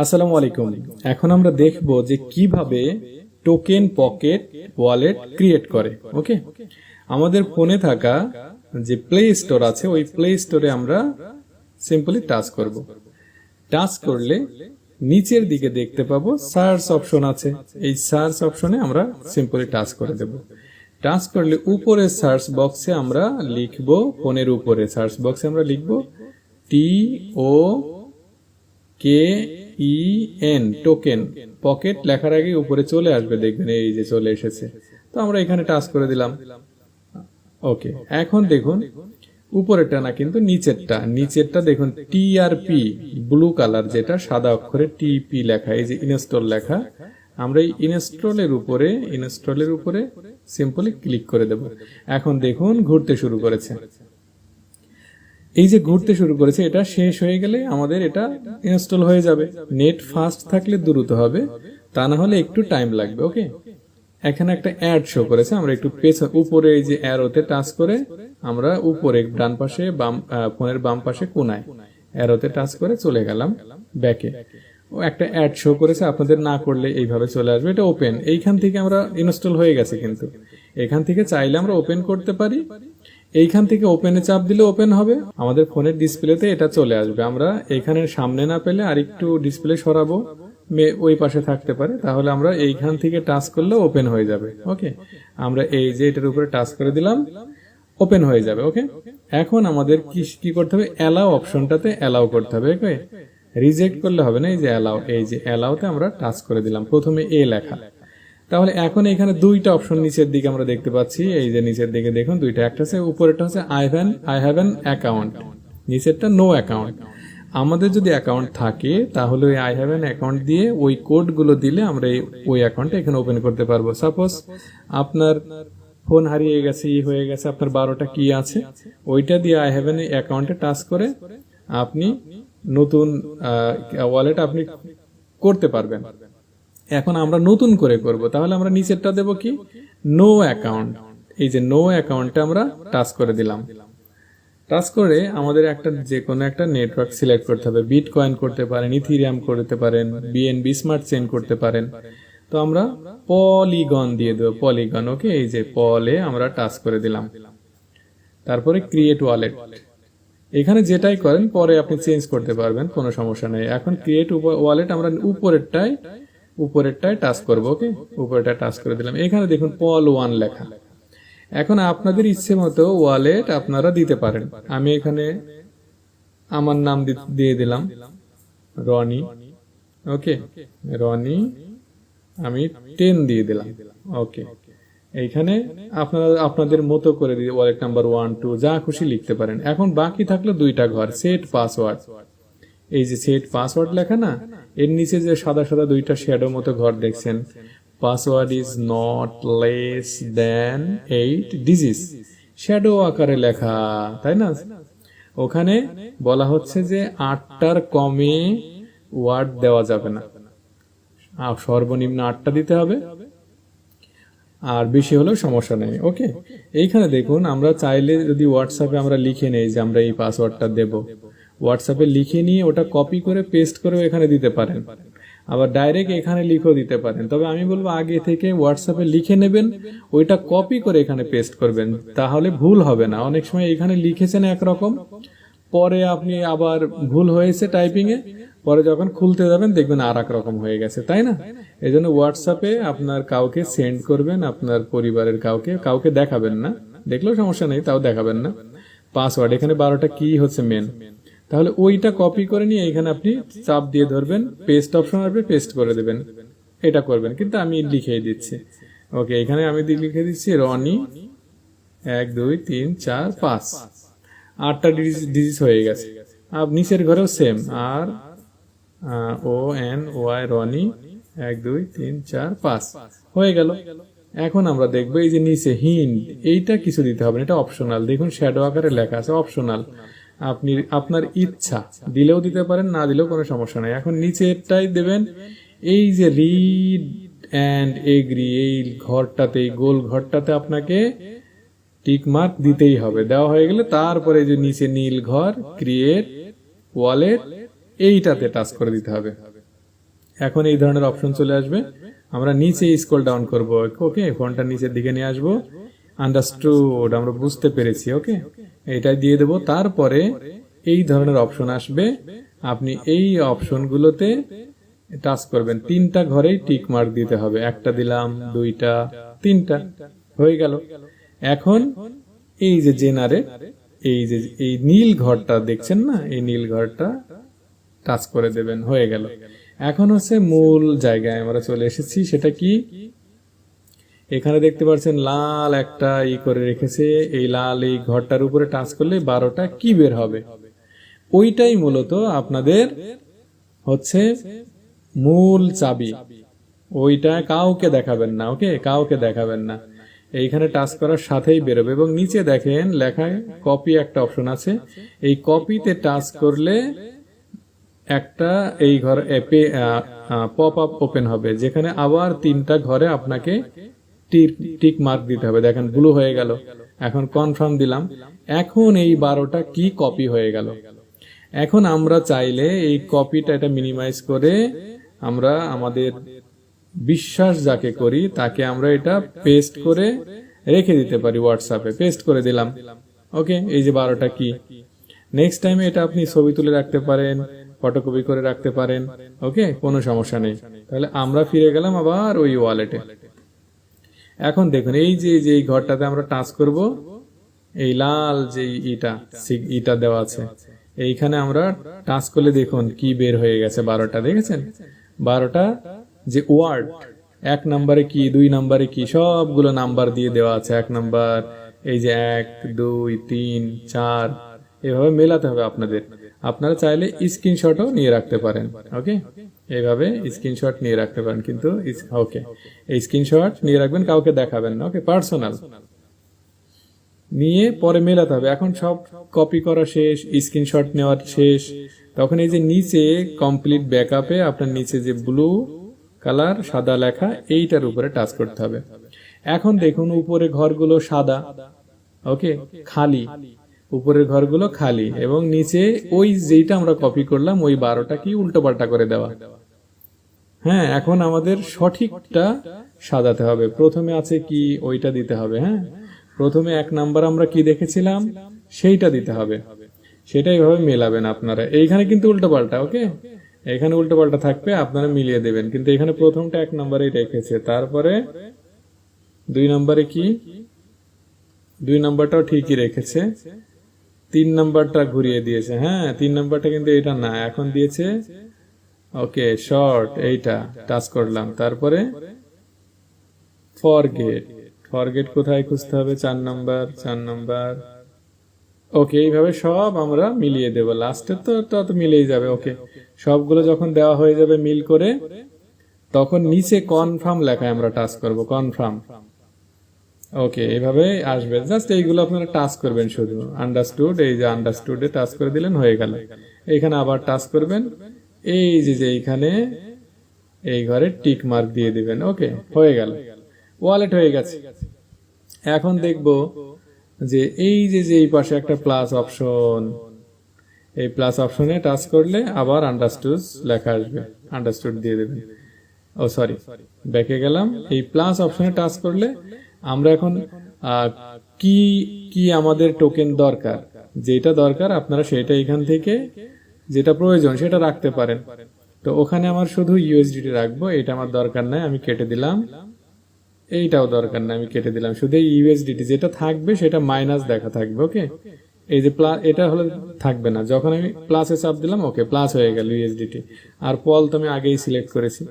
আসসালামু আলাইকুম। এখন আমরা দেখব যে কিভাবে টোকেন পকেট ওয়ালেট ক্রিয়েট করে। ওকে, আমাদের ফোনে থাকা যে প্লে স্টোর আছে ওই প্লে স্টোরে আমরা সিম্পলি টাচ করব। টাচ করলে নিচের দিকে দেখতে পাবো সার্চ অপশন আছে। এই সার্চ অপশনে আমরা সিম্পলি টাচ করে দেব। টাচ করলে উপরে সার্চ বক্সে আমরা লিখব, ফোনের উপরে সার্চ বক্সে আমরা লিখব TOKEN টোকেন পকেট। লেখার আগে উপরে চলে আসবে, দেখবেন এই যে চলে এসেছে। তো আমরা এখানে টাচ করে দিলাম। ওকে, এখন দেখুন উপরেরটা না কিন্তু নিচেরটা দেখুন TRP ব্লু কালার, যেটা সাদা অক্ষরে TP লেখা, এই যে ইনস্টল লেখা। আমরা এই ইনস্টলের উপরে সিম্পলি ক্লিক করে দেব। এখন দেখুন ঘুরতে শুরু করেছে। এই যে ঘুরতে শুরু করেছে, এটা শেষ হয়ে গেলে আমাদের এটা ইনস্টল হয়ে যাবে। নেট ফাস্ট থাকলে দ্রুত হবে, তা না হলে একটু টাইম লাগবে। ওকে, এখানে একটা অ্যাড শো করেছে, আমরা একটু উপরে এই যে অ্যারোতে টাচ করে আমরা উপরে ডান পাশে ফোনের বাম পাশে কোনায় অ্যারোতে টাচ করে চলে গেলাম ব্যাকে। ও একটা অ্যাড শো করেছে, আপনাদের না করলে এইভাবে চলে আসবে। এটা ওপেন, এইখান থেকে আমরা ইনস্টল হয়ে গেছে, কিন্তু এখান থেকে চাইলে আমরা ওপেন করতে পারি। এইখান থেকে ওপেনে চাপ দিলে ওপেন হবে, আমাদের ফোনের ডিসপ্লেতে এটা চলে আসবে। আমরা এখানে সামনে না পেলে আরেকটু ডিসপ্লে সরাবো, ওই পাশে থাকতে পারে, তাহলে আমরা এইখান থেকে টাচ করলে ওপেন হয়ে যাবে। ওকে, আমরা এই যে এটার উপরে টাচ করে দিলাম, ওপেন হয়ে যাবে। ওকে, এখন আমাদের কি করতে হবে, অ্যালাউ অপশনটাতে অ্যালাউ করতে হবে। ওকে, রিজেক্ট করলে হবে না। এই যে অ্যালাউ, এই যে অ্যালাউতে আমরা টাচ করে দিলাম, প্রথমে এ লেখা। তাহলে এখন এখানে দুইটা অপশন নিচের দিকে আমরা দেখতে পাচ্ছি। এই যে নিচের দিকে দেখুন দুইটা, একটা হচ্ছে উপরেরটা হচ্ছে আই হ্যাভ অ্যান অ্যাকাউন্ট, নিচেরটা নো অ্যাকাউন্ট। আমাদের যদি অ্যাকাউন্ট থাকে তাহলে ওই আই হ্যাভ অ্যান অ্যাকাউন্ট দিয়ে ওই কোডগুলো দিলে আমরা ওই অ্যাকাউন্টটা এখানে ওপেন করতে পারবো। সাপোজ আপনার ফোন হারিয়ে গেছে, হয়ে গেছে, আপনার 12টা কি আছে, ওইটা দিয়ে আই হ্যাভ অ্যান অ্যাকাউন্টে টাচ করে আপনি নতুন ওয়ালেট আপনি করতে পারবেন। এখন আমরা নতুন করে করব, তাহলে আমরা নিচেরটা দেব কি, নো অ্যাকাউন্ট। এই যে নো অ্যাকাউন্টটা আমরা টাচ করে দিলাম। টাচ করে আমাদের একটা যে কোনো একটা নেটওয়ার্ক সিলেক্ট করতে হবে। বিটকয়েন করতে পারেন, ইথিরিয়াম করতে পারেন, বিএনবি স্মার্ট চেইন করতে পারেন। তো আমরা পলিগন দিয়ে দেবো, পলিগন। ওকে, এই যে পলে আমরা টাচ করে দিলাম। তারপরে ক্রিয়েট ওয়ালেট, এখানে যেটাই করেন পরে আপনি চেঞ্জ করতে পারবেন, কোনো সমস্যা নেই। এখন ক্রিয়েট ওয়ালেট আমরা উপরেরটায় টাচ করব। ওকে, উপরেরটা টাচ করে দিলাম। এখানে দেখুন POL1 লেখা। এখন আপনাদের ইচ্ছে মতো ওয়ালেট আপনারা দিতে পারেন। আমি এখানে আমার নাম দিয়ে দিলাম রনি। ওকে, রনি আমি 10 দিয়ে দিলাম। ওকে, এইখানে আপনারা আপনাদের মতো করে দিয়ে ওয়ালেট নাম্বার 1 2 যা খুশি লিখতে পারেন। এখন বাকি থাকলো দুইটা ঘর, সেট পাসওয়ার্ড। এই যে সেট পাসওয়ার্ড লেখা না, এর নিচে যে সাদা সাদা দুইটা শ্যাডো মতো ঘর দেখছেন, password is not less than 8 digits, shadow আকারে লেখা, তাই না? ওখানে বলা হচ্ছে যে 8টার কমে ওয়ার্ড দেওয়া যাবে না, সর্বনিম্ন 8টা দিতে হবে, আর বেশি হলেও সমস্যা নেই। ওকে, এইখানে দেখুন আমরা চাইলে যদি হোয়াটসঅ্যাপে আমরা লিখে নেই যে আমরা এই পাসওয়ার্ডটা দেব, হোয়াটসঅ্যাপে লিখে নিয়ে ওটা কপি করে পেস্ট করেও এখানে দিতে পারেন, আবার ডাইরেক্ট এখানে লিখেও দিতে পারেন। তবে আমি বলবো আগে থেকে হোয়াটসঅ্যাপে লিখে নেবেন, ওইটা কপি করে এখানে পেস্ট করবেন, তাহলে ভুল হবে না। অনেক সময় এখানে লিখেছেন একরকম, পরে আপনি আবার ভুল হয়েছে টাইপিং এ, পরে যখন খুলতে যাবেন দেখবেন আর এক রকম হয়ে গেছে, তাই না? এই জন্য হোয়াটসঅ্যাপে আপনার কাউকে সেন্ড করবেন, আপনার পরিবারের কাউকে দেখাবেন না, দেখলেও সমস্যা নেই, তাও দেখাবেন না। পাসওয়ার্ড এখানে 12টা কি হচ্ছে মেন, তাহলে ওইটা কপি করে নিয়ে এখানে আপনি চাপ দিয়ে ধরবেন, পেস্ট অপশন আসবে, পেস্ট করে দেবেন, এটা করবেন। কিন্তু আমি লিখে দিচ্ছি। ওকে, এখানে আমি লিখে দিচ্ছি রনি 1 2 3 4 5, 8টা ডিজিট হয়ে গেছে। আর নিচের ঘরেও সেম, আর ONY রনি 1 2 3 4 5 হয়ে গেল। এখন আমরা দেখবো এই যে নিচে হিন্ট, এইটা কিছু দিতে হবে না, এটা অপশনাল। দেখুন শ্যাডো আকারে লেখা আছে অপশনাল, আপনি আপনার ইচ্ছা দিলেও দিতে পারেন, না দিলেও কোনো সমস্যা নাই। এখন নিচেরটাই দেবেন, এই যে রিড অ্যান্ড এগ্রি, এই ঘরটাতে, এই গোল ঘরটাতে আপনাকে টিক মার্ক দিতেই হবে। দেওয়া হয়ে গেলে তারপরে যে নিচে নীল ঘর ক্রিয়েট ওয়ালেট, এইটাতে টাচ করে দিতে হবে। এখন এই ধরনের অপশন চলে আসবে, আমরা নিচে স্ক্রল ডাউন করব। ওকে, ফোনটা নিচের দিকে নিয়ে আসবো। আন্ডারস্টুড, আমরা বুঝতে পেরেছি। ওকে, এইটাই দিয়ে দেব। তারপরে এই ধরনের অপশন আসবে, আপনি এই অপশনগুলোতে টাচ করবেন। 3টা ঘরেই টিক মার্ক দিতে হবে। একটা দিলাম, 2টা, 3টা, হয়ে গেল। এখন এই যে জেনারেট, এই যে এই নীল ঘরটা দেখছেন না, এই নীল ঘরটা টাচ করে দেবেন, হয়ে গেল। এখন হচ্ছে মূল জায়গায় আমরা চলে এসেছি। সেটা কি, এখানে দেখতে পাচ্ছেন লাল একটা করে রেখেছে। এই লাল এই ঘরটার উপরে টাচ করলে 12টা কি বের হবে, ওইটাই মূলত আপনাদের হচ্ছে মূল চাবি। ওইটা কাউকে দেখাবেন না। ওকে, কাউকে দেখাবেন না। এইখানে টাচ করার সাথেই বেরোবে। এবং নিচে দেখেন লেখায় কপি একটা অপশন আছে। এই কপিতে টাচ করলে একটা এই ঘর পপ আপ ওপেন হবে, যেখানে আবার 3টা ঘরে আপনাকে টিক মার্ক দিতে হবে। দেখেন ব্লু হয়ে গেল। এখন কনফার্ম দিলাম। এখন এই 12টা কি কপি হয়ে গেল। এখন আমরা চাইলে এই কপিটা এটা মিনিমাইজ করে আমরা আমাদের বিশ্বাস যাকে করি তাকে আমরা এটা পেস্ট করে রেখে দিতে পারি। হোয়াটসঅ্যাপে পেস্ট করে দিলাম। ওকে, এই যে 12টা কি। নেক্সট টাইমে এটা আপনি ছবি তুলে রাখতে পারেন, ফটোকপি করে রাখতে পারেন। ওকে, কোনো সমস্যা নেই। তাহলে আমরা ফিরে গেলাম আবার ওই ওয়ালেটে। এখন দেখুন এই যে এই ঘরটাতে আমরা টাচ করব, এই লাল যে ইটা দেওয়া আছে, এইখানে আমরা টাচ করলে দেখুন কি বের হয়ে গেছে। 12টা দেখেছেন? 12টা যে ওয়ার্ড, 1 নম্বরে কি, 2 নম্বরে কি, সবগুলো নাম্বার দিয়ে দেওয়া আছে। 1 নাম্বার, এই যে 1, 2, 3, 4, এভাবে মেলাতে হবে আপনাদের। আপনারা চাইলে স্ক্রিনশটও নিয়ে রাখতে পারেন। ওকে, এইভাবে স্ক্রিনশট নিয়ে রাখতে পারেন। কিন্তু ওকে, এই স্ক্রিনশট নিয়ে রাখবেন, কাউকে দেখাবেন না। ওকে, পার্সোনাল নিয়ে পরে মেলাতে হবে। এখন সব কপি করা শেষ, স্ক্রিনশট নেওয়ার শেষ। তখন এই যে নিচে কমপ্লিট ব্যাকআপে আপনার নিচে যে ব্লু কালার সাদা লেখা, এইটার উপরে টাচ করতে হবে। এখন দেখুন উপরে ঘরগুলো সাদা। ওকে, খালি, উপরের ঘরগুলো খালি। এবং নিচে ওই যেটা আমরা কপি করলাম ওই 12টা কি উল্টো পাল্টা করে দেওয়া। হ্যাঁ, এখন আমাদের সঠিকটা সাজাতে হবে। প্রথমে আছে কি, ওইটা দিতে হবে। হ্যাঁ, প্রথমে 1 নাম্বার আমরা কি দেখেছিলাম সেইটা দিতে হবে। সেটা এইভাবে মেলাবেন আপনারা। এইখানে কিন্তু উল্টো পাল্টা। ওকে, এখানে উল্টো পাল্টা থাকবে, আপনারা মিলিয়ে দেবেন। কিন্তু এখানে প্রথমটা 1 নাম্বারেই রেখেছে। তারপরে 2 নাম্বারে কি, 2 নাম্বারটাও ঠিকই রেখেছে। 3 নাম্বারটা ঘুরিয়ে দিয়েছে। হ্যাঁ, 3 নাম্বারটা কিন্তু এটা না, এখন দিয়েছে ওকে শর্ট, এইটা টাচ করলাম। তারপরে ফরগেট কোথায় খুঁজতে হবে, 4 নাম্বার। ওকে, এইভাবে সব আমরা মিলিয়ে দেব। লাস্টে তো মিলেই যাবে। ওকে, সবগুলো যখন দেওয়া হয়ে যাবে মিল করে, তখন নিচে কনফার্ম লেখায় আমরা টাচ করব, কনফার্ম। ওকে, এইভাবে আসবে। জাস্ট এইগুলো আপনারা টাচ করবেন শুধু। আন্ডারস্টুড, এই যে আন্ডারস্টুডে টাচ করে দিলেন, হয়ে গেল। এইখানে আবার টাচ করবেন, এই যে এইখানে এই ঘরে টিক মার্ক দিয়ে দিবেন। ওকে, হয়ে গেল, ওয়ালেট হয়ে গেছে। এখন দেখব যে এই যে এই পাশে একটা প্লাস অপশন, এই প্লাস অপশনে টাচ করলে আবার আন্ডারস্টুড লেখা আসবে, আন্ডারস্টুড দিয়ে দেবেন। ও সরি, ব্যাকে গেলাম। এই প্লাস অপশনে টাচ করলে আমরা এখন কি কি আমাদের টোকেন দরকার, যেটা দরকার আপনারা সেটা এখান থেকে যেটা প্রয়োজন সেটা রাখতে পারেন। তো ওখানে আমার শুধু ইউএসডিটি রাখবো, এটা আমার দরকার নাই, আমি কেটে দিলাম। এইটাও দরকার নাই, আমি কেটে দিলাম। শুধু ইউএসডিটি যেটা থাকবে সেটা মাইনাস দেখা থাকবে। ওকে, এই যে প্লাস, এটা হলে থাকবে না। যখন আমি প্লাসে চাপ দিলাম, ওকে, প্লাস হয়ে গেল ইউএসডিটি। আর পল তো আমি আগেই সিলেক্ট করেছি।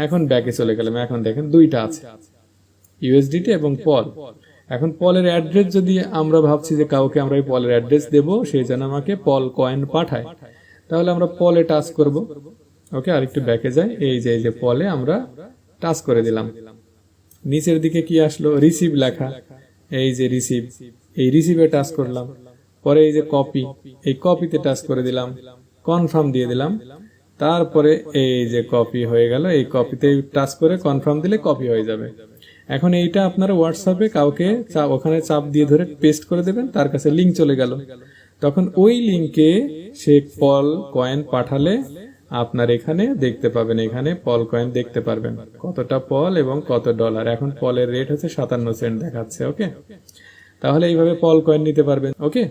এখন ব্যাকে চলে গেলাম। এখন দেখেন 2টা আছে, ইউএসডিটি এবং পল। এখন পলের অ্যাড্রেস যদি আমরা ভাবছি যে কাউকে আমরা এই পলের অ্যাড্রেস দেব, সেই জন্য আমাকে পল কয়েন পাঠায়, তাহলে আমরা পলে টাচ করব। ওকে, আরেকটু ব্যাকে যাই। এই যে পলে আমরা টাচ করে দিলাম। নিচের দিকে কি আসলো, রিসিভ লেখা। এই যে রিসিভ, এই রিসিভে টাচ করলাম। পরে এই যে কপি, এই কপিতে টাচ করে দিলাম, কনফার্ম দিয়ে দিলাম। তারপরে এই যে কপি হয়ে গেল, এই কপিতে টাচ করে কনফার্ম দিলে কপি হয়ে যাবে। এখন এইটা আপনারা হোয়াটসঅ্যাপে কাউকে ওখানে চাপ দিয়ে ধরে পেস্ট করে দেবেন, তার কাছে লিঙ্ক চলে গেল। তখন ওই লিঙ্কে সে পল কয়েন পাঠালে আপনার এখানে দেখতে পাবেন, এখানে পল কয়েন দেখতে পারবেন কতটা পল এবং কত ডলার। এখন পলের রেট হচ্ছে 57 সেন্ট দেখাচ্ছে। ওকে, তাহলে এইভাবে পল কয়েন নিতে পারবেন। ওকে।